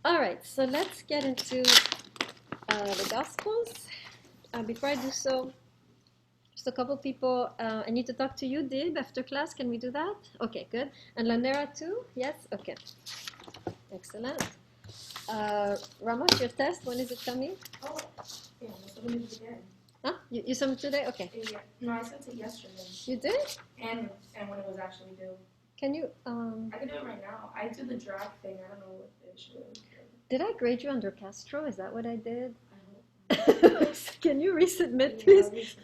All right, so let's get into the Gospels. Before I do so, just a couple people, I need to talk to you, Dib, after class. Can we do that? Okay, good. And Lanera too? Yes? Okay. Excellent. Ramos, your test, when is it coming? Oh, yeah, I submitted it again. Huh? You submitted today? Okay. Yeah. No, I sent it yesterday. You did? And when it was actually due. Can you? I can do it right now. I do the draft thing. I don't know what the issue is. Did I grade you under Castro? Is that what I did? I hope. Can you resubmit, Yeah, please?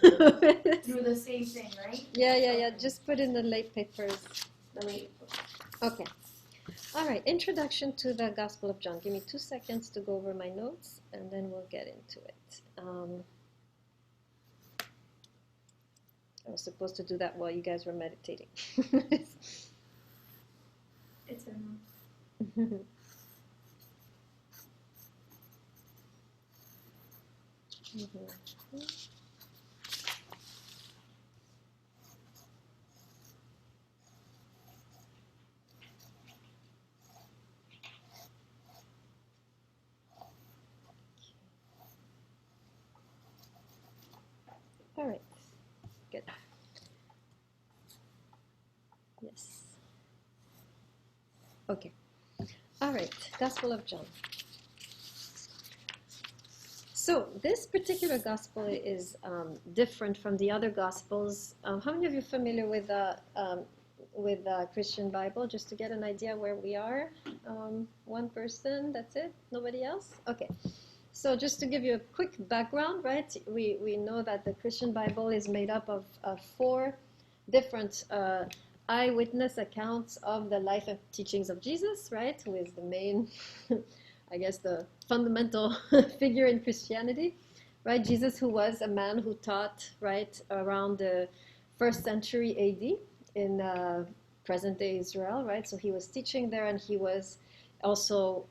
Do the same thing, right? Yeah. Just put in the late papers. The late. Okay. All right. Introduction to the Gospel of John. Give me 2 seconds to go over my notes, and then we'll get into it. I was supposed to do that while you guys were meditating. It's in. All right. Good. Yes. Okay. All right. Gospel of John. So this particular gospel is different from the other gospels. How many of you are familiar with the Christian Bible? Just to get an idea where we are. One person. That's it. Nobody else. Okay. So just to give you a quick background, right? We know that the Christian Bible is made up of 4 different eyewitness accounts of the life and teachings of Jesus, right? Who is the main, I guess, the fundamental figure in Christianity, right? Jesus, who was a man who taught, right, around the 1st century AD in present-day Israel, right? So he was teaching there, and he was also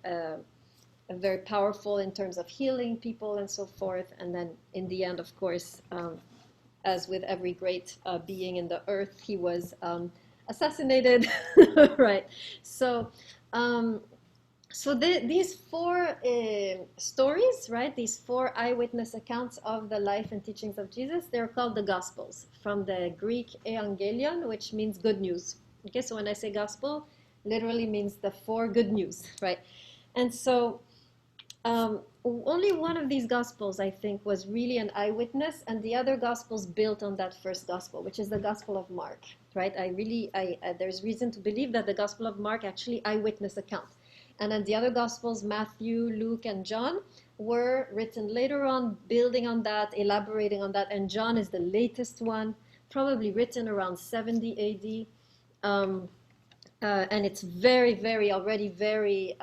very powerful in terms of healing people and so forth. And then in the end, of course, as with every great being in the earth, he was assassinated, right? So, these 4 stories, right? These 4 eyewitness accounts of the life and teachings of Jesus, they're called the Gospels, from the Greek evangelion, which means good news. Okay, so when I say gospel, literally means the 4 good news, right? And so only one of these Gospels, I think, was really an eyewitness, and the other Gospels built on that first Gospel, which is the Gospel of Mark, right? There's reason to believe that the Gospel of Mark actually eyewitness account. And then the other Gospels, Matthew, Luke, and John, were written later on, building on that, elaborating on that, and John is the latest one, probably written around 70 AD. And it's already very,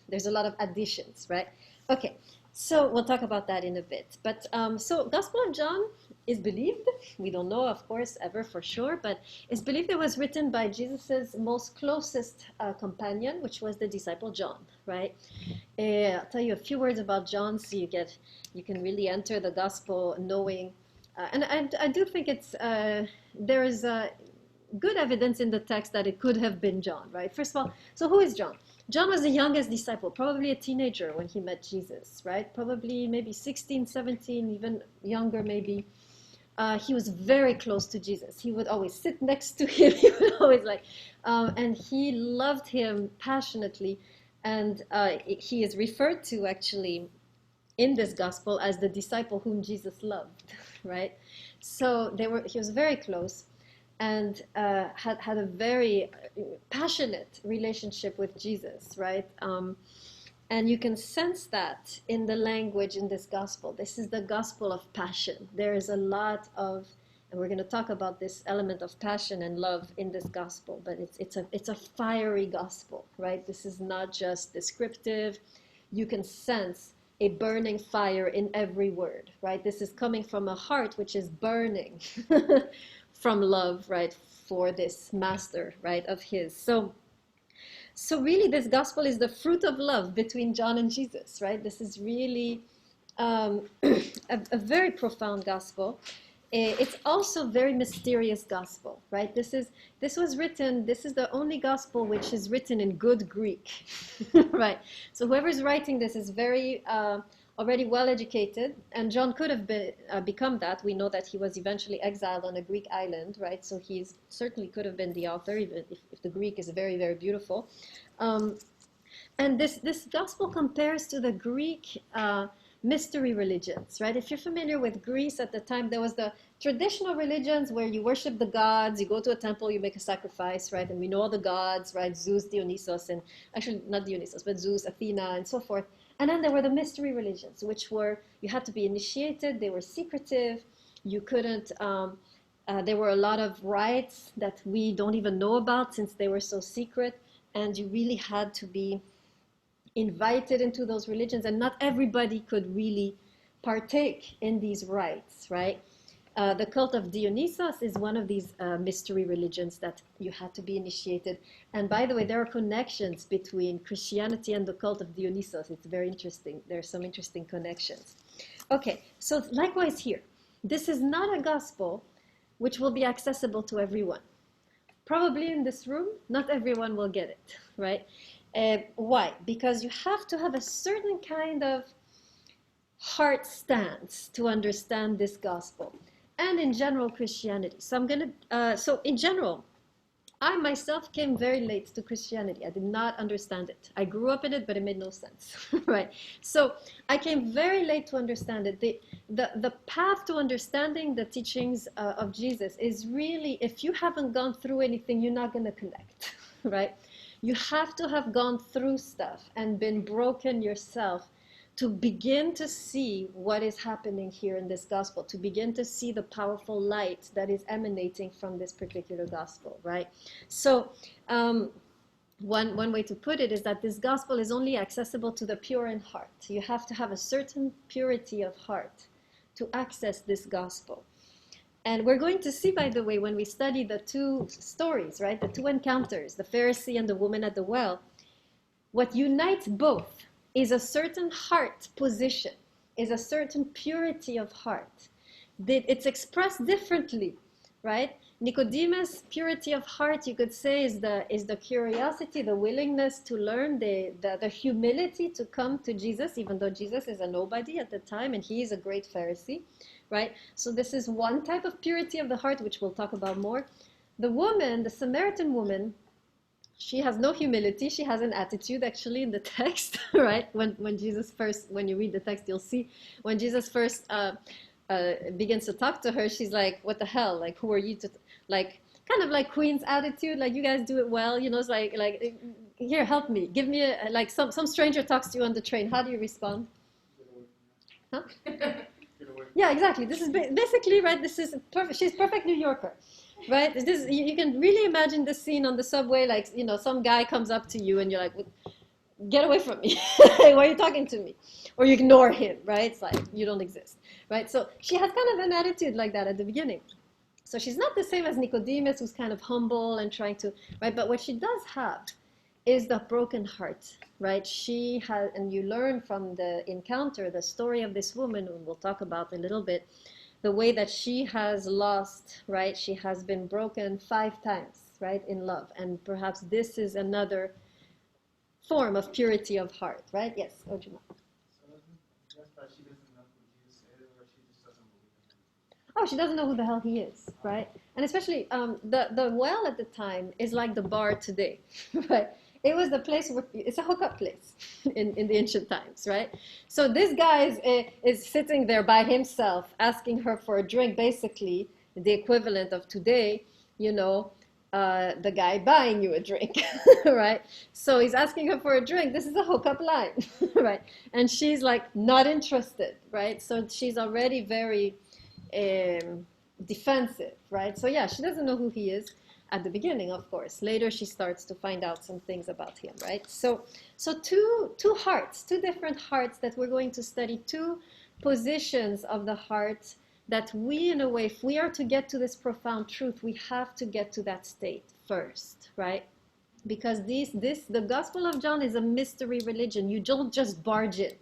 there's a lot of additions, right? Okay, so we'll talk about that in a bit. But so Gospel of John is believed, we don't know, of course, ever for sure, but it's believed it was written by Jesus's most closest companion, which was the disciple John, right? I'll tell you a few words about John so you can really enter the gospel knowing, and I do think there is good evidence in the text that it could have been John, right? First of all, so who is John? John was the youngest disciple, probably a teenager when he met Jesus, right? Probably maybe 16, 17, even younger maybe. He was very close to Jesus. He would always sit next to him. He would always and he loved him passionately. And he is referred to actually in this gospel as the disciple whom Jesus loved, right? So he was very close, and had a very passionate relationship with Jesus, right? And you can sense that in the language in this gospel. This is the gospel of passion. There is a lot of, and we're going to talk about this element of passion and love in this gospel, but it's a fiery gospel, right? This is not just descriptive. You can sense a burning fire in every word, right? This is coming from a heart which is burning from love, right, for this master, right, of his. So really this gospel is the fruit of love between John and Jesus, right? This is really a very profound gospel. It's also very mysterious gospel, right? This was written. This is the only gospel which is written in good Greek, right? So whoever's writing this is very already well educated, and John could have become that. We know that he was eventually exiled on a Greek island, right? So he certainly could have been the author, even if the Greek is very, very beautiful. And this gospel compares to the Greek mystery religions, right? If you're familiar with Greece at the time, there was the traditional religions where you worship the gods, you go to a temple, you make a sacrifice, right? And we know all the gods, right? Zeus, Dionysus, and actually not Dionysus, but Zeus, Athena, and so forth. And then there were the mystery religions, which were, you had to be initiated, they were secretive, you couldn't, there were a lot of rites that we don't even know about since they were so secret, and you really had to be invited into those religions, and not everybody could really partake in these rites, right? The cult of Dionysus is one of these mystery religions that you had to be initiated. And by the way, there are connections between Christianity and the cult of Dionysus. It's very interesting. There are some interesting connections. Okay, so likewise here, this is not a gospel which will be accessible to everyone. Probably in this room, not everyone will get it, right? Why? Because you have to have a certain kind of heart stance to understand this gospel, and in general Christianity. So in general, I myself came very late to Christianity. I did not understand it. I grew up in it, but it made no sense, right? So I came very late to understand it. The path to understanding the teachings of Jesus is really, if you haven't gone through anything, you're not going to connect, right? You have to have gone through stuff and been broken yourself to begin to see what is happening here in this gospel, to begin to see the powerful light that is emanating from this particular gospel, right? So one way to put it is that this gospel is only accessible to the pure in heart. You have to have a certain purity of heart to access this gospel. And we're going to see, by the way, when we study the two stories, right, the two encounters, the Pharisee and the woman at the well, what unites both is a certain heart position, is a certain purity of heart. It's expressed differently, right? Nicodemus' purity of heart, you could say, is the curiosity, the willingness to learn, the humility to come to Jesus, even though Jesus is a nobody at the time, and he is a great Pharisee, right? So this is one type of purity of the heart, which we'll talk about more. The woman, the Samaritan woman, she has no humility. She has an attitude, actually, in the text, right? When Jesus first, when you read the text, you'll see when Jesus first begins to talk to her, she's like, "What the hell? Like, who are you to, like, kind of like Queen's attitude? Like, you guys do it well, you know? It's like, here, help me, give me a, like, some stranger talks to you on the train. How do you respond? Huh? Yeah, exactly. This is basically, right. This is perfect. She's perfect New Yorker. Right? You can really imagine this scene on the subway, like, you know, some guy comes up to you and you're like, get away from me. Why are you talking to me? Or you ignore him, right? It's like, you don't exist, right? So she has kind of an attitude like that at the beginning. So she's not the same as Nicodemus, who's kind of humble and trying to, right? But what she does have is the broken heart, right? She has, and you learn from the encounter, the story of this woman, who we'll talk about in a little bit, the way that she has lost, right? She has been broken 5 times, right, in love. And perhaps this is another form of purity of heart, right? Yes, Ojima. So that's why she doesn't know who Jesus is, or she just doesn't believe in him. Oh, she doesn't know who the hell he is, right? And especially the well at the time is like the bar today, right? It was the place where it's a hookup place in the ancient times, right? So this guy is sitting there by himself asking her for a drink, basically the equivalent of today, you know, the guy buying you a drink, right? So he's asking her for a drink. This is a hookup line, right? And she's like not interested, right? So she's already very defensive, right? So yeah, she doesn't know who he is at the beginning, of course. Later she starts to find out some things about him, right? So two hearts, two different hearts that we're going to study, two positions of the heart that we, in a way, if we are to get to this profound truth, we have to get to that state first, right? Because the Gospel of John is a mystery religion. You don't just barge in,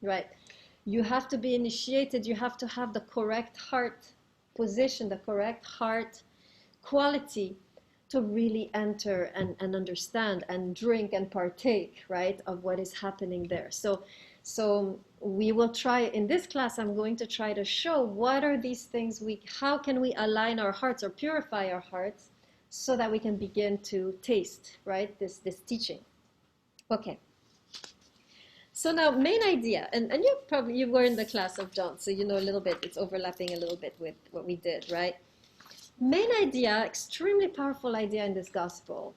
right? You have to be initiated. You have to have the correct heart position, the correct heart quality to really enter and understand and drink and partake, right, of what is happening there. So we will try, in this class, I'm going to try to show what are these things, how can we align our hearts or purify our hearts so that we can begin to taste, right, this teaching. Okay. So now, main idea, and you were in the class of John, so you know a little bit, it's overlapping a little bit with what we did, right? Main idea, extremely powerful idea in this gospel,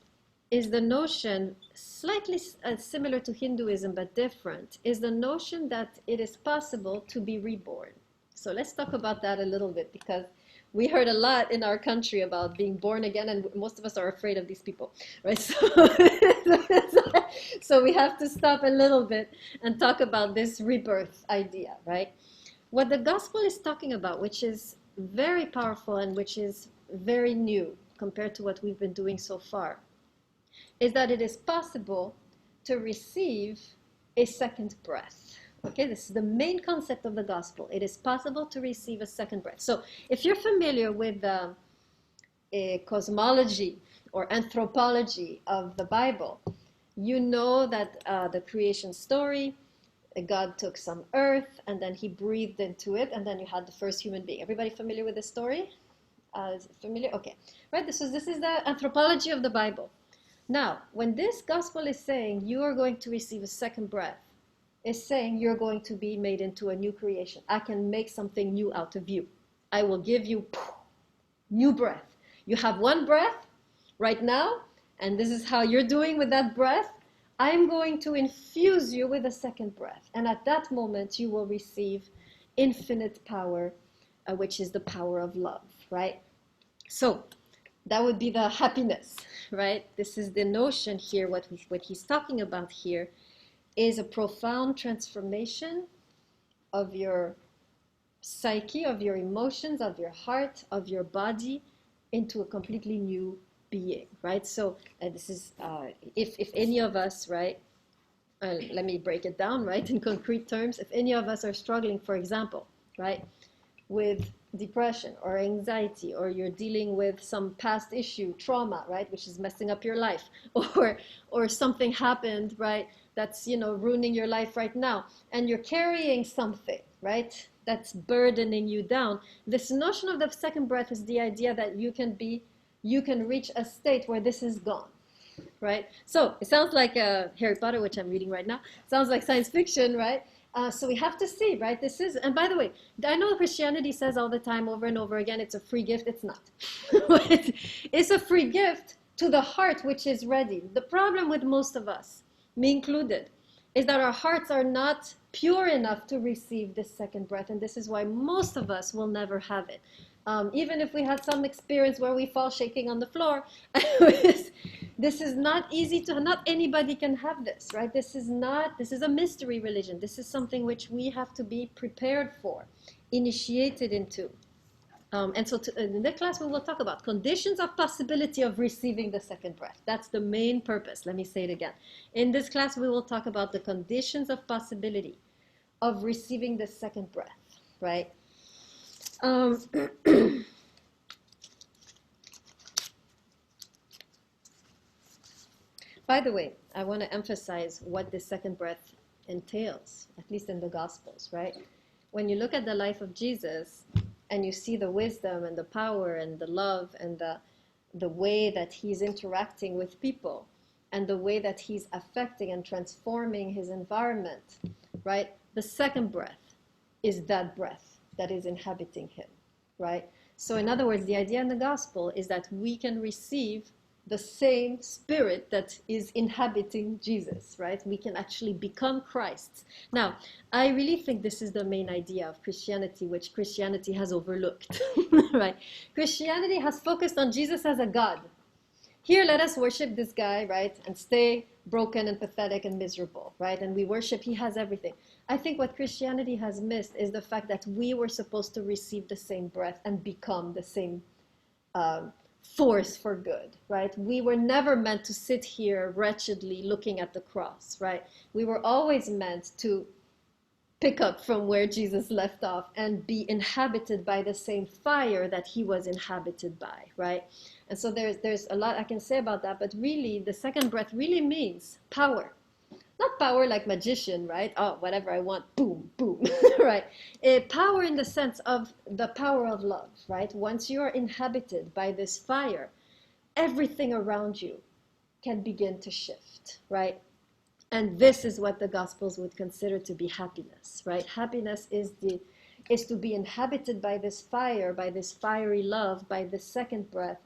is the notion, slightly similar to Hinduism but different, is the notion that it is possible to be reborn. So let's talk about that a little bit, because we heard a lot in our country about being born again, and most of us are afraid of these people, right? So we have to stop a little bit and talk about this rebirth idea, right? What the gospel is talking about, which is very powerful and which is very new compared to what we've been doing so far, is that it is possible to receive a second breath. Okay, this is the main concept of the gospel. It is possible to receive a second breath. So if you're familiar with a cosmology or anthropology of the Bible, you know that the creation story, God took some earth and then he breathed into it, and then you had the first human being. Everybody familiar with the story? Is it familiar? Okay. Right, this is the anthropology of the Bible. Now, when this gospel is saying you are going to receive a second breath, it's saying you're going to be made into a new creation. I can make something new out of you. I will give you new breath. You have one breath right now, and this is how you're doing with that breath. I'm going to infuse you with a second breath. And at that moment, you will receive infinite power, which is the power of love, right? So that would be the happiness, right? This is the notion here. What he's talking about here is a profound transformation of your psyche, of your emotions, of your heart, of your body into a completely new being, right? So this is, if any of us, right, let me break it down, right, in concrete terms. If any of us are struggling, for example, right, with depression or anxiety, or you're dealing with some past issue, trauma, right, which is messing up your life, or something happened, right, that's, ruining your life right now, and you're carrying something, right, that's burdening you down. This notion of the second breath is the idea that you can reach a state where this is gone, right? So it sounds like Harry Potter, which I'm reading right now. Sounds like science fiction, right? So we have to see, right? This is, and by the way, I know Christianity says all the time, over and over again, it's a free gift. It's not. It's a free gift to the heart which is ready. The problem with most of us, me included, is that our hearts are not pure enough to receive this second breath, and this is why most of us will never have it. Even if we had some experience where we fall shaking on the floor, this is not easy to, not anybody can have this, right? This is a mystery religion. This is something which we have to be prepared for, initiated into. And so in the class, we will talk about conditions of possibility of receiving the second breath. That's the main purpose. Let me say it again. In this class, we will talk about the conditions of possibility of receiving the second breath, right? By the way, I want to emphasize what the second breath entails, at least in the Gospels, right? When you look at the life of Jesus and you see the wisdom and the power and the love and the way that he's interacting with people and the way that he's affecting and transforming his environment, right? The second breath is that breath that is inhabiting him, right? So in other words, the idea in the gospel is that we can receive the same spirit that is inhabiting Jesus, right? We can actually become Christ. Now, I really think this is the main idea of Christianity, which Christianity has overlooked, right? Christianity has focused on Jesus as a God. Here, let us worship this guy, right? And stay broken and pathetic and miserable, right? And we worship, he has everything. I think what Christianity has missed is the fact that we were supposed to receive the same breath and become the same force for good, right? We were never meant to sit here wretchedly looking at the cross, right? We were always meant to pick up from where Jesus left off and be inhabited by the same fire that he was inhabited by, right? And so there's a lot I can say about that, but really the second breath really means power. Not power like magician, right? Oh, whatever I want, boom, boom, right? Power in the sense of the power of love, right? Once you are inhabited by this fire, everything around you can begin to shift, right? And this is what the Gospels would consider to be happiness, right? Happiness is to be inhabited by this fire, by this fiery love, by this second breath,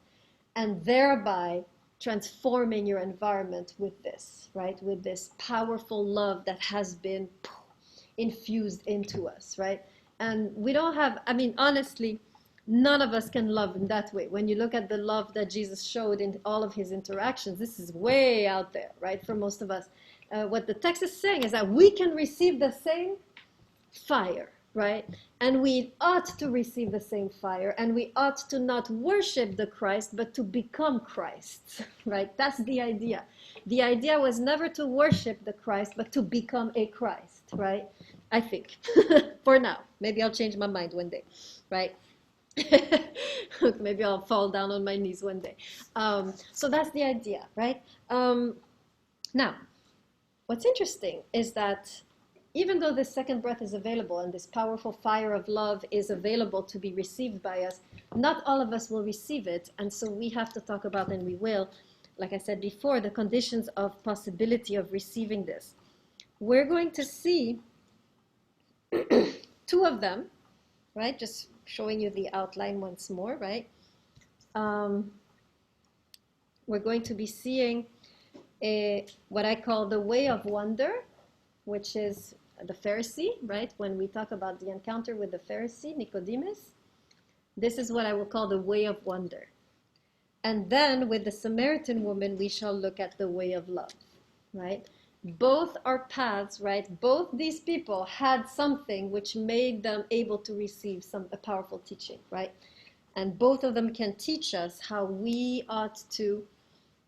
and thereby transforming your environment with this, right? With this powerful love that has been infused into us, right? And we don't have, I mean, honestly, none of us can love in that way. When you look at the love that Jesus showed in all of his interactions, this is way out there, right? For most of us. What the text is saying is that we can receive the same fire, right? And we ought to receive the same fire, and we ought to not worship the Christ, but to become Christ, right? That's the idea. The idea was never to worship the Christ, but to become a Christ, right? I think, for now. Maybe I'll change my mind one day, right? Maybe I'll fall down on my knees one day. So that's the idea, right? Now, what's interesting is that even though this second breath is available and this powerful fire of love is available to be received by us, not all of us will receive it. And so we have to talk about, and we will, like I said before, the conditions of possibility of receiving this. We're going to see two of them, right? Just showing you the outline once more, right? We're going to be seeing what I call the way of wonder, which is the Pharisee, right? When we talk about the encounter with the Pharisee, Nicodemus, this is what I will call the way of wonder. And then with the Samaritan woman, we shall look at the way of love, right? Both are paths, right? Both these people had something which made them able to receive a powerful teaching, right? And both of them can teach us how we ought to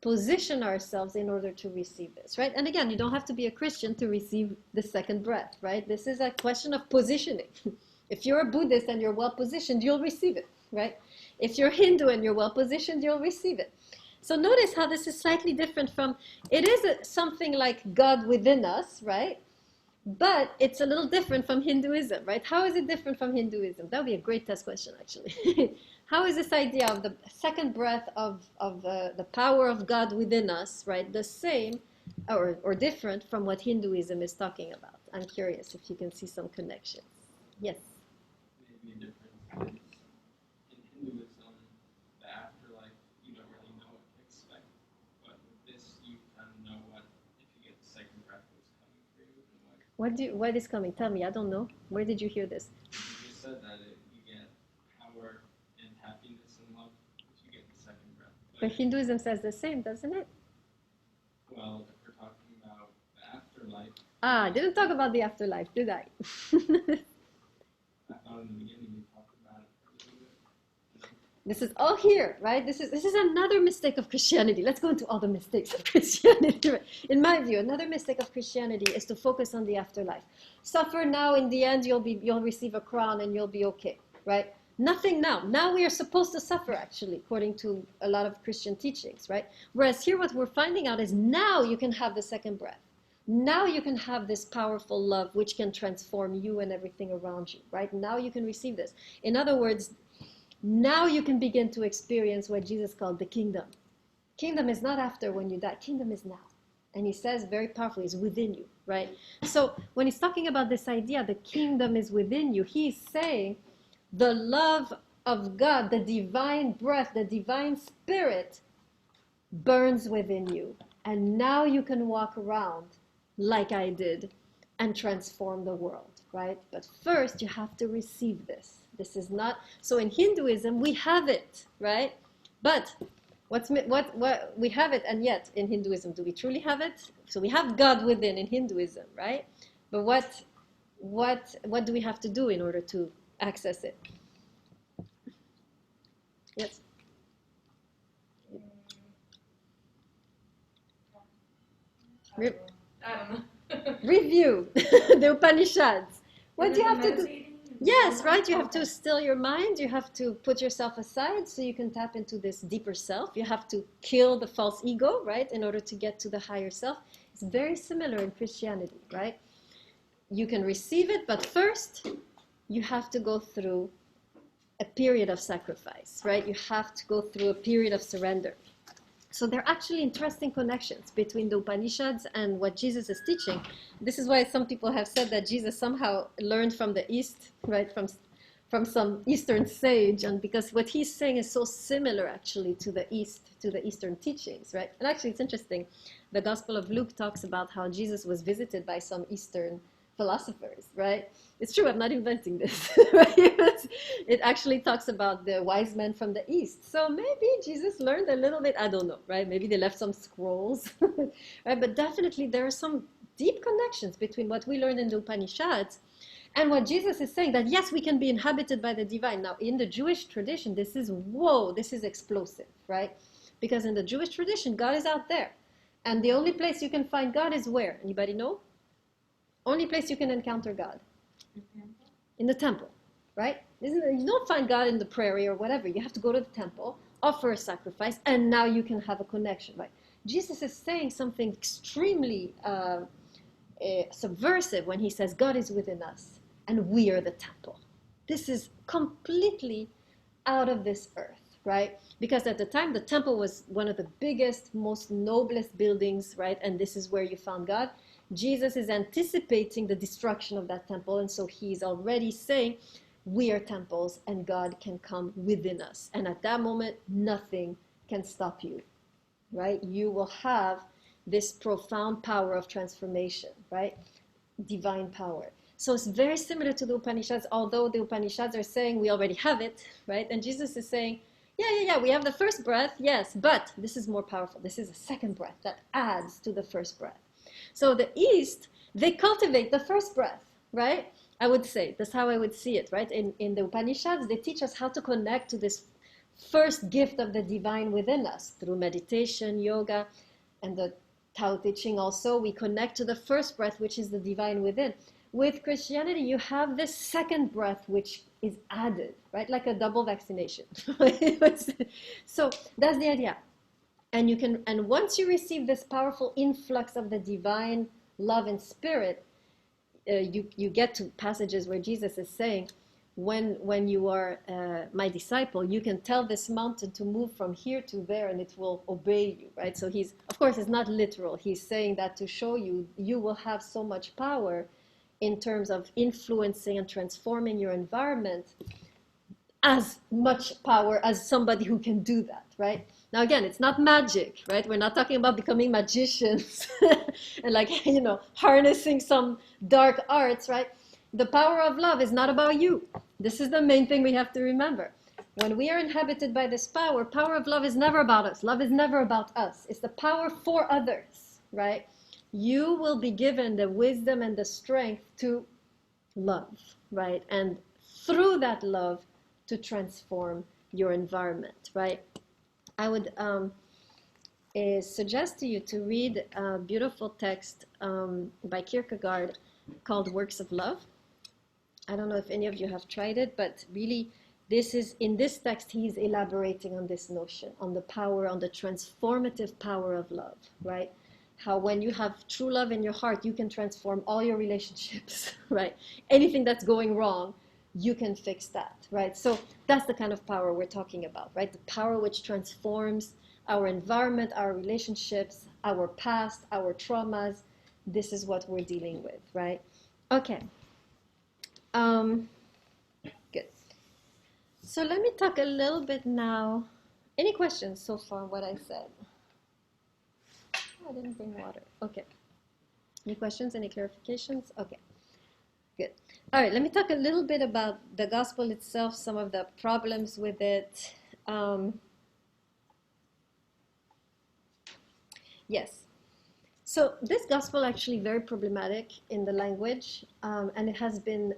position ourselves in order to receive this, right? And again, you don't have to be a Christian to receive the second breath, right? This is a question of positioning. If you're a Buddhist and you're well positioned, you'll receive it, right? If you're Hindu and you're well positioned, you'll receive it. So notice how this is slightly different from, it is something like God within us, right? But it's a little different from Hinduism, right? How is it different from Hinduism? That would be a great test question, actually. How is this idea of the second breath of the power of God within us, right, the same or different from what Hinduism is talking about? I'm curious if you can see some connections. Yes? Maybe a difference is in Hinduism, the afterlife, you don't really know what to expect. But with this, you kind of know what, if you get the second breath, what's coming for you. And what is coming? Tell me, I don't know. Where did you hear this? you just said that you get power and happiness and love if you get the second breath. But Hinduism says the same, doesn't it? Well, if we're talking about the afterlife. I didn't talk about the afterlife, did I? I thought in the beginning you talked about it a little bit. This is all here, right? This is another mistake of Christianity. Let's go into all the mistakes of Christianity. In my view, another mistake of Christianity is to focus on the afterlife. Suffer now, in the end, you'll receive a crown and you'll be okay, right? Nothing now. Now we are supposed to suffer, actually, according to a lot of Christian teachings, right? Whereas here what we're finding out is now you can have the second breath. Now you can have this powerful love which can transform you and everything around you, right? Now you can receive this. In other words, now you can begin to experience what Jesus called the kingdom. Kingdom is not after when you die. Kingdom is now. And he says very powerfully, it's within you, right? So when he's talking about this idea, the kingdom is within you, he's saying the love of God, the divine breath, the divine spirit burns within you. And now you can walk around like I did and transform the world, right? But first you have to receive this. This is not, so in Hinduism we have it, right? But what we have it, and yet in Hinduism, do we truly have it? So we have God within in Hinduism, right? But what do we have to do in order to access it? Yes? I don't know. Review the Upanishads. What do you have to do? Meditating? Yes, right? You have Okay. to still your mind. You have to put yourself aside so you can tap into this deeper self. You have to kill the false ego, right? In order to get to the higher self. It's very similar in Christianity, right? You can receive it, but first you have to go through a period of sacrifice, right? You have to go through a period of surrender. So there are actually interesting connections between the Upanishads and what Jesus is teaching. This is why some people have said that Jesus somehow learned from the East, right, from some Eastern sage, and because what he's saying is so similar actually to the East, to the Eastern teachings, right? And actually it's interesting. The Gospel of Luke talks about how Jesus was visited by some Eastern philosophers, right? It's true, I'm not inventing this, right? It actually talks about the wise men from the East. So maybe Jesus learned a little bit, I don't know, right? Maybe they left some scrolls, right? But definitely there are some deep connections between what we learned in the Upanishads and what Jesus is saying, that yes, we can be inhabited by the divine. Now, in the Jewish tradition, this is, whoa, this is explosive, right? Because in the Jewish tradition, God is out there. And the only place you can find God is where? Anybody know? Only place you can encounter God. In the temple, right? You don't find God in the prairie or whatever. You have to go to the temple, offer a sacrifice, and now you can have a connection, right? Jesus is saying something extremely subversive when he says God is within us and we are the temple. This is completely out of this earth, right? Because at the time, the temple was one of the biggest, most noblest buildings, right? And this is where you found God. Jesus is anticipating the destruction of that temple, and so he's already saying, we are temples and God can come within us. And at that moment, nothing can stop you, right? You will have this profound power of transformation, right? Divine power. So it's very similar to the Upanishads, although the Upanishads are saying we already have it, right? And Jesus is saying, yeah, we have the first breath, yes, but this is more powerful. This is a second breath that adds to the first breath. So the East, they cultivate the first breath, right? I would say, that's how I would see it, right? In the Upanishads, they teach us how to connect to this first gift of the divine within us through meditation, yoga, and the Tao Te Ching also. We connect to the first breath, which is the divine within. With Christianity, you have this second breath, which is added, right? Like a double vaccination. So that's the idea. And you can, and once you receive this powerful influx of the divine love and spirit, you get to passages where Jesus is saying, when you are my disciple, you can tell this mountain to move from here to there and it will obey you, right? So he's, of course, it's not literal. He's saying that to show you, you will have so much power in terms of influencing and transforming your environment, as much power as somebody who can do that, right? Now, again, it's not magic, right? We're not talking about becoming magicians and like, harnessing some dark arts, right? The power of love is not about you. This is the main thing we have to remember. When we are inhabited by this power, power of love is never about us. Love is never about us. It's the power for others, right? You will be given the wisdom and the strength to love, right? And through that love, to transform your environment, right? I would suggest to you to read a beautiful text by Kierkegaard called Works of Love. I don't know if any of you have tried it, but really, this is, in this text, he's elaborating on this notion, on the power, on the transformative power of love, right? How when you have true love in your heart, you can transform all your relationships, right? Anything that's going wrong, you can fix that, right? So that's the kind of power we're talking about, right? The power which transforms our environment, our relationships, our past, our traumas. This is what we're dealing with, right? Okay. Good. So let me talk a little bit now. Any questions so far what I said? Oh, I didn't bring water. Okay. Any questions? Any clarifications? Okay. Good. All right, let me talk a little bit about the gospel itself, some of the problems with it. Yes. So this gospel actually very problematic in the language, and it has been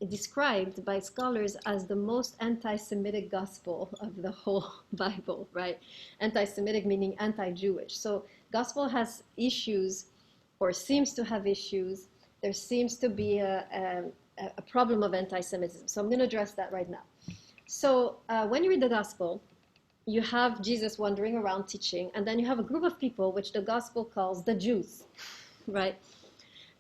described by scholars as the most anti-Semitic gospel of the whole Bible, right? Anti-Semitic meaning anti-Jewish. So gospel has issues, or seems to have issues, there seems to be a problem of anti-Semitism. So I'm going to address that right now. So when you read the gospel, you have Jesus wandering around teaching, and then you have a group of people which the gospel calls the Jews, right?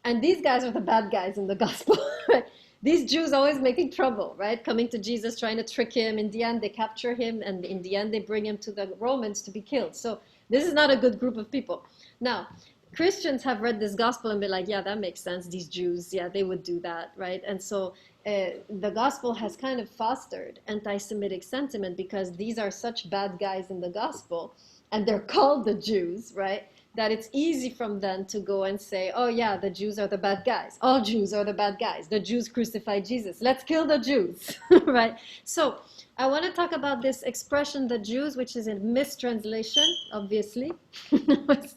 And these guys are the bad guys in the gospel, right? These Jews always making trouble, right? Coming to Jesus, trying to trick him. In the end, they capture him, and in the end, they bring him to the Romans to be killed. So this is not a good group of people. Now, Christians have read this gospel and been like, yeah, that makes sense. These Jews, yeah, they would do that, right? And so the gospel has kind of fostered anti-Semitic sentiment because these are such bad guys in the gospel, and they're called the Jews, right? That it's easy from them to go and say, oh yeah, the Jews are the bad guys. All Jews are the bad guys. The Jews crucified Jesus. Let's kill the Jews, right? So I want to talk about this expression, the Jews, which is a mistranslation, obviously,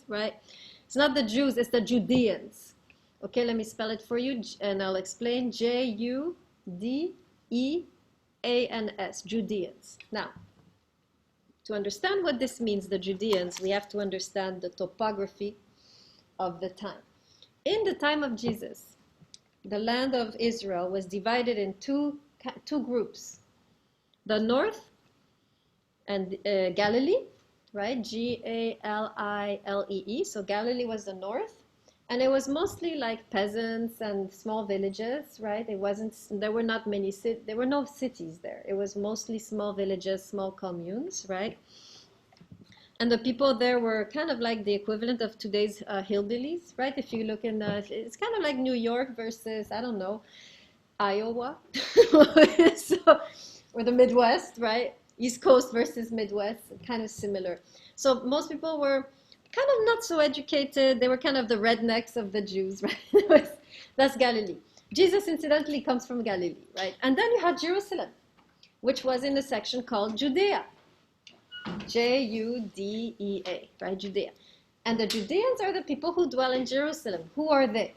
right? It's not the Jews, it's the Judeans. Okay, let me spell it for you, and I'll explain. Judeans, Judeans. Now, to understand what this means, the Judeans, we have to understand the topography of the time. In the time of Jesus, the land of Israel was divided in two groups. The north and Galilee, right? Galilee. So Galilee was the north. And it was mostly like peasants and small villages, right? There were not many there were no cities there. It was mostly small villages, small communes, right? And the people there were kind of like the equivalent of today's hillbillies, right? If you look in it's kind of like New York versus, I don't know, Iowa, or the Midwest, right? East Coast versus Midwest, kind of similar. So most people were kind of not so educated. They were kind of the rednecks of the Jews, right? That's Galilee. Jesus, incidentally, comes from Galilee, right? And then you had Jerusalem, which was in a section called Judea. Judea, right? Judea. And the Judeans are the people who dwell in Jerusalem. Who are they?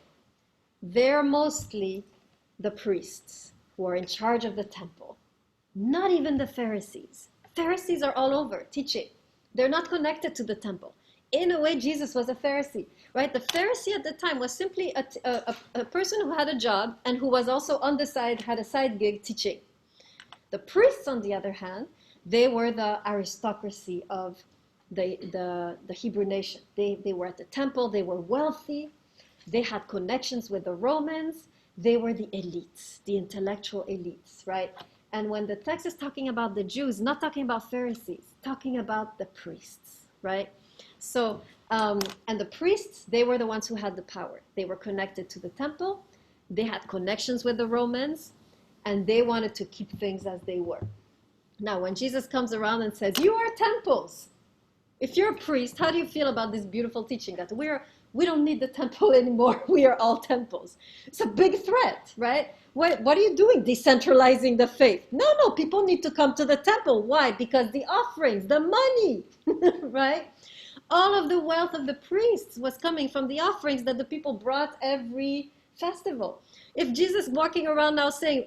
They're mostly the priests who are in charge of the temple. Not even the Pharisees. Pharisees are all over teaching. They're not connected to the temple. In a way, Jesus was a Pharisee, right? The Pharisee at the time was simply a person who had a job and who was also on the side, had a side gig teaching. The priests, on the other hand, they were the aristocracy of the Hebrew nation. They were at the temple, they were wealthy, they had connections with the Romans, they were the elites, the intellectual elites, right? And when the text is talking about the Jews, not talking about Pharisees, talking about the priests, right? So, and the priests, they were the ones who had the power. They were connected to the temple. They had connections with the Romans, and they wanted to keep things as they were. Now, when Jesus comes around and says, you are temples. If you're a priest, how do you feel about this beautiful teaching that we don't need the temple anymore. We are all temples. It's a big threat, right? What are you doing? Decentralizing the faith. No, people need to come to the temple. Why? Because the offerings, the money, right? All of the wealth of the priests was coming from the offerings that the people brought every festival. If Jesus walking around now saying,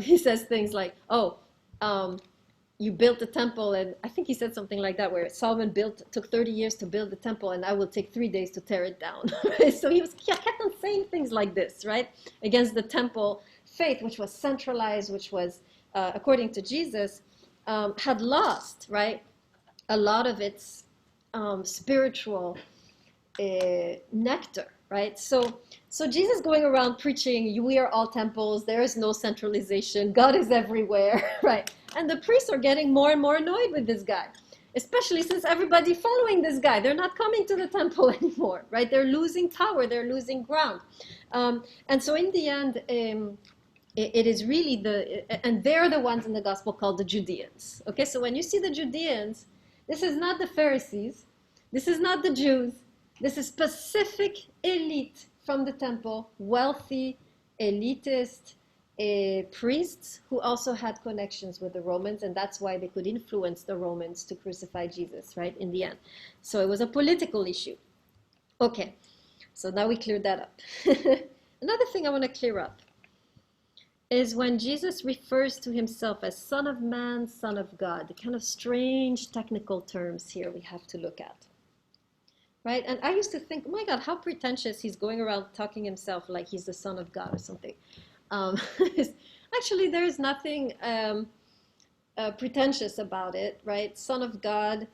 he says things like, you built the temple, and I think he said something like that, where Solomon took 30 years to build the temple, and I will take 3 days to tear it down. So he kept on saying things like this, right? Against the temple faith, which was centralized, which was, according to Jesus, had lost, right, a lot of its spiritual nectar, right? So Jesus going around preaching, we are all temples, there is no centralization, God is everywhere, right? And the priests are getting more and more annoyed with this guy, especially since everybody's following this guy. They're not coming to the temple anymore, right? They're losing power, they're losing ground. And so in the end, it is really and they're the ones in the gospel called the Judeans. Okay, so when you see the Judeans, this is not the Pharisees, this is not the Jews, this is specific elite from the temple, wealthy, elitist priests who also had connections with the Romans, and that's why they could influence the Romans to crucify Jesus, right, in the end. So it was a political issue. Okay, so now we cleared that up. Another thing I want to clear up is when Jesus refers to himself as Son of Man, Son of God, the kind of strange technical terms here we have to look at. right? And I used to think, oh my God, how pretentious, he's going around talking himself like he's the son of God or something. Um, Actually, there's nothing pretentious about it, right? Son of God.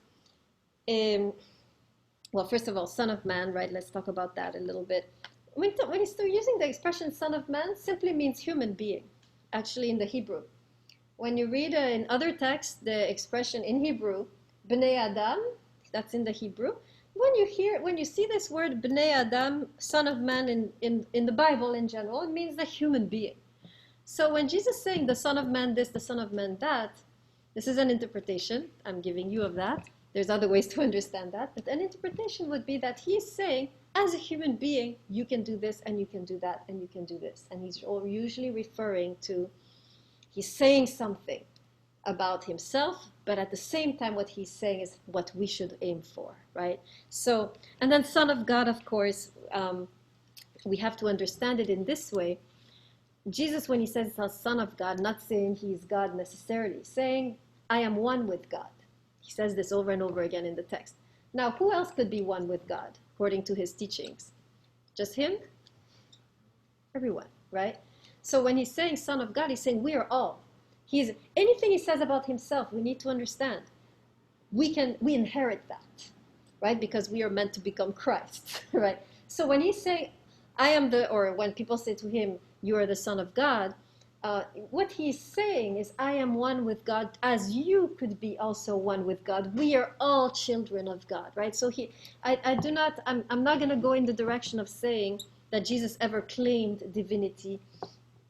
Well, first of all, son of man, right? Let's talk about that a little bit. When he's still using the expression son of man, simply means human being, actually, in the Hebrew. When you read in other texts, the expression in Hebrew, Bnei Adam, that's in the Hebrew. When you see this word Bnei Adam, son of man, in the Bible in general, it means the human being. So when Jesus is saying the son of man this, the son of man that, this is an interpretation I'm giving you of that. There's other ways to understand that, but an interpretation would be that he's saying, as a human being, you can do this and you can do that and you can do this. And he's usually referring to, he's saying something about himself, but at the same time what he's saying is what we should aim for, right? So, and then son of God, of course, we have to understand it in this way. Jesus, when he says he's son of God, not saying he's God necessarily, saying, I am one with God. He says this over and over again in the text. Now, who else could be one with God, according to his teachings? Just him? Everyone, right? So when he's saying son of God, he's saying we are all. Anything he says about himself, we need to understand. We inherit that, right? Because we are meant to become Christ, right? So when he's saying, or when people say to him, you are the son of God, what he's saying is, I am one with God as you could be also one with God. We are all children of God, right? So I'm not going to go in the direction of saying that Jesus ever claimed divinity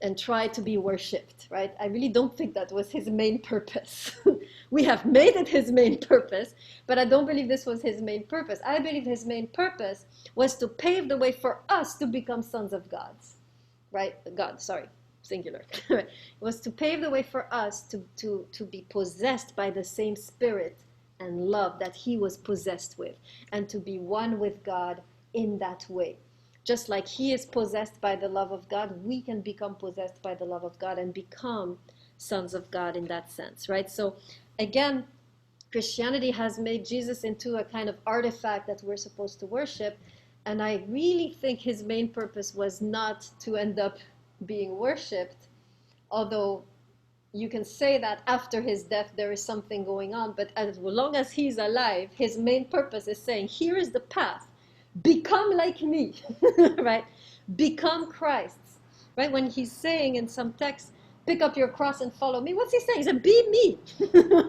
and tried to be worshipped, right? I really don't think that was his main purpose. We have made it his main purpose, but I don't believe this was his main purpose. I believe his main purpose was to pave the way for us to become sons of God, right? God, sorry, singular. It was to pave the way for us to be possessed by the same spirit and love that he was possessed with, and to be one with God in that way. Just like he is possessed by the love of God, we can become possessed by the love of God and become sons of God in that sense, right? So again, Christianity has made Jesus into a kind of artifact that we're supposed to worship. And I really think his main purpose was not to end up being worshipped, although you can say that after his death there is something going on, but as long as he's alive, his main purpose is saying, here is the path. Become like me, right? Become Christ's, right? When he's saying in some texts, pick up your cross and follow me, what's he saying? He said, be me,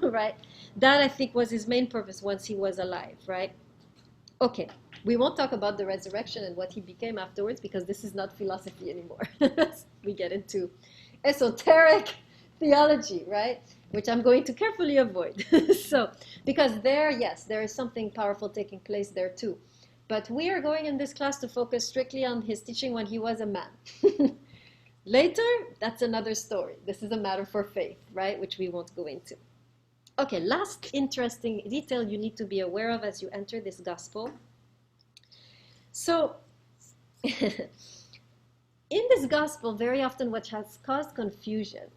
right? That I think was his main purpose once he was alive, right? Okay, we won't talk about the resurrection and what he became afterwards because this is not philosophy anymore. We get into esoteric theology, right? Which I'm going to carefully avoid. So, because there, yes, there is something powerful taking place there too. But we are going in this class to focus strictly on his teaching when he was a man. Later, that's another story. This is a matter for faith, right? Which we won't go into. Okay, last interesting detail you need to be aware of as you enter this gospel. So, in this gospel, very often what has caused confusion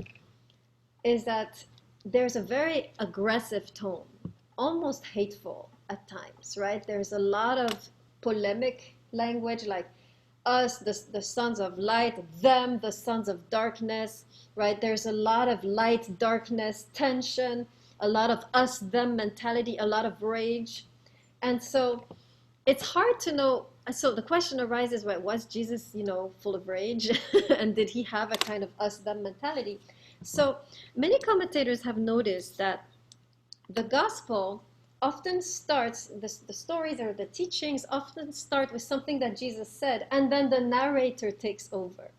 is that there's a very aggressive tone, almost hateful at times, right? There's a lot of polemic language, like us, the sons of light, them, the sons of darkness, right? There's a lot of light, darkness, tension, a lot of us, them mentality, a lot of rage. And so it's hard to know. So the question arises, right, was Jesus, full of rage? And did he have a kind of us, them mentality? So many commentators have noticed that the gospel often starts, the stories or the teachings often start with something that Jesus said, and then the narrator takes over,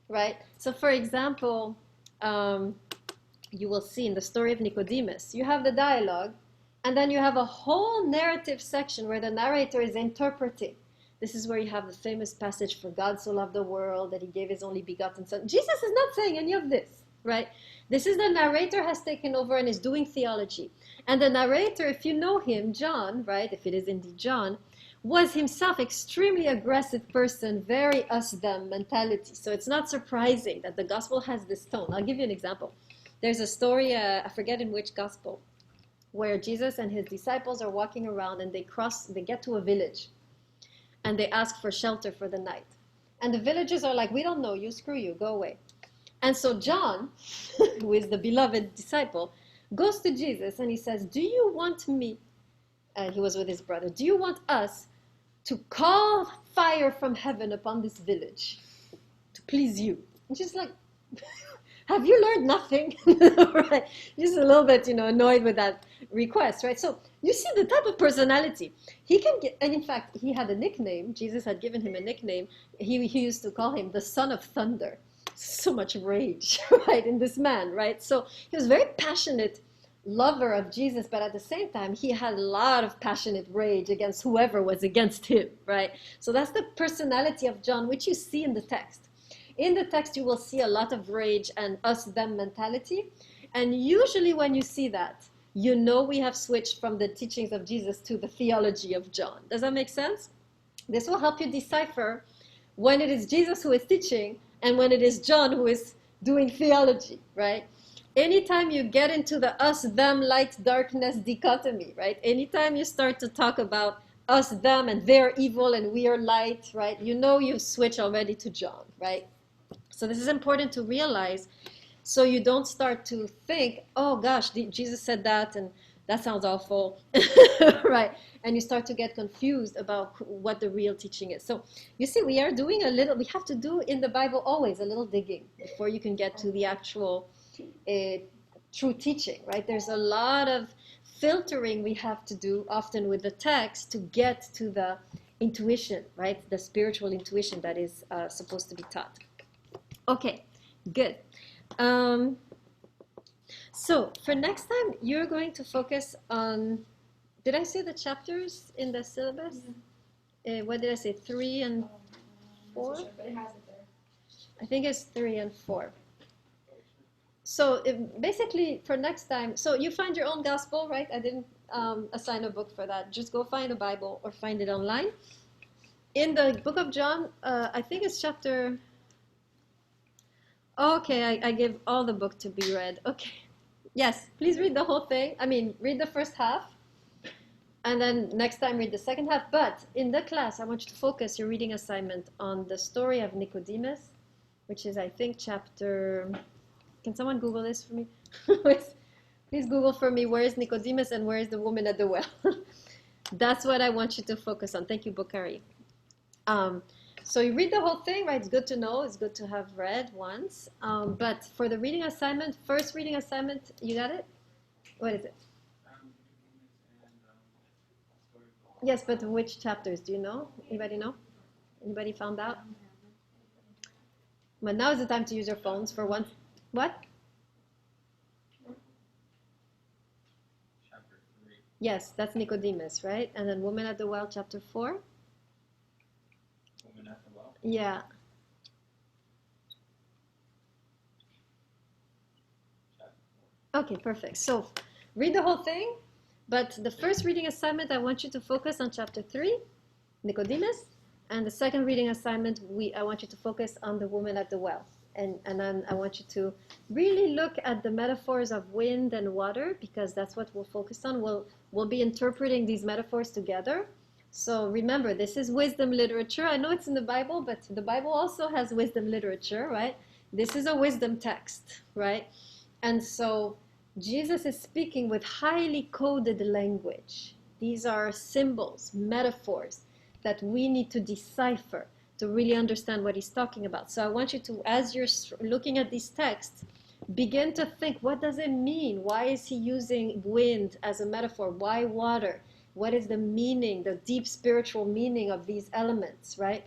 right? So for example, you will see in the story of Nicodemus, you have the dialogue, and then you have a whole narrative section where the narrator is interpreting. This is where you have the famous passage, for God so loved the world that he gave his only begotten son. Jesus is not saying any of this, right? This is the narrator has taken over and is doing theology. And the narrator, if you know him, John, right, if it is indeed John, was himself extremely aggressive person, very us-them mentality. So it's not surprising that the gospel has this tone. I'll give you an example. There's a story, I forget in which gospel, where Jesus and his disciples are walking around, and they get to a village, and they ask for shelter for the night. And the villagers are like, we don't know you, screw you, go away. And so John, who is the beloved disciple, goes to Jesus and he says, do you want me, and he was with his brother, do you want us to call fire from heaven upon this village to please you? And she's like, have you learned nothing? Right? Just a little bit, annoyed with that request, right? So you see the type of personality he can get. And in fact, he had a nickname. Jesus had given him a nickname. He used to call him the Son of Thunder. So much rage, right, in this man, right? So he was very passionate lover of Jesus, but at the same time, he had a lot of passionate rage against whoever was against him, right? So that's the personality of John, which you see in the text. In the text, you will see a lot of rage and us-them mentality. And usually when you see that, you know we have switched from the teachings of Jesus to the theology of John. Does that make sense? This will help you decipher when it is Jesus who is teaching and when it is John who is doing theology, right? Anytime you get into the us-them, light, darkness dichotomy, right? Anytime you start to talk about us, them, and they're evil and we are light, right? You know you switch already to John, right? So this is important to realize, so you don't start to think, oh gosh, Jesus said that and that sounds awful, right? And you start to get confused about what the real teaching is. So you see, we have to do in the Bible always a little digging before you can get to the actual true teaching, right? There's a lot of filtering we have to do often with the text to get to the intuition, right? The spiritual intuition that is supposed to be taught. Okay, good. So for next time, you're going to focus on, did I say the chapters in the syllabus? What did I say, 3 and 4? Sure, but it has it there. I think it's 3 and 4. So basically for next time, so you find your own gospel, right? I didn't assign a book for that. Just go find a Bible or find it online. In the book of John, I think it's chapter... Okay, I give all the book to be read. Okay. Yes, please read the whole thing. I mean, read the first half. And then next time read the second half. But in the class, I want you to focus your reading assignment on the story of Nicodemus, which is, I think, chapter... Can someone Google this for me? Please Google for me, where is Nicodemus and where is the woman at the well? That's what I want you to focus on. Thank you, Bokari. So you read the whole thing, right? It's good to know. It's good to have read once. But for the reading assignment, first reading assignment, you got it? What is it? Yes, but which chapters? Do you know? Anybody know? Anybody found out? But now is the time to use your phones for once. What? Chapter 3. Yes, that's Nicodemus, right? And then Woman at the Well, chapter 4. Woman at the well. Yeah. Chapter 4. Okay, perfect. So read the whole thing, but the first reading assignment, I want you to focus on chapter 3, Nicodemus, and the second reading assignment, I want you to focus on the woman at the well. And then I want you to really look at the metaphors of wind and water, because that's what we'll focus on. We'll be interpreting these metaphors together. So remember, this is wisdom literature. I know it's in the Bible, but the Bible also has wisdom literature, right? This is a wisdom text, right? And so Jesus is speaking with highly coded language. These are symbols, metaphors that we need to decipher to really understand what he's talking about. So I want you to, as you're looking at these texts, begin to think, what does it mean? Why is he using wind as a metaphor? Why water? What is the meaning, the deep spiritual meaning of these elements, right?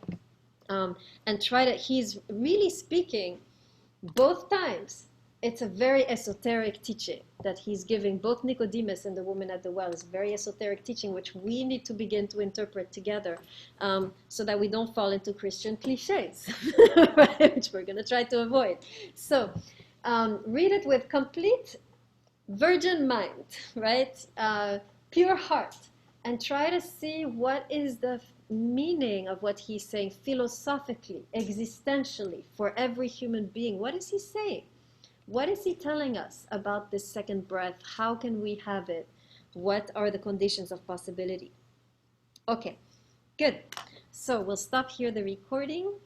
And he's really speaking both times. It's a very esoteric teaching that he's giving both Nicodemus and the woman at the well. It's very esoteric teaching, which we need to begin to interpret together so that we don't fall into Christian cliches, right? Which we're going to try to avoid. So read it with complete virgin mind, right? Pure heart, and try to see what is the meaning of what he's saying philosophically, existentially, for every human being. What is he saying? What is he telling us about this second breath? How can we have it? what are the conditions of possibility. Okay, good. So we'll stop here the recording.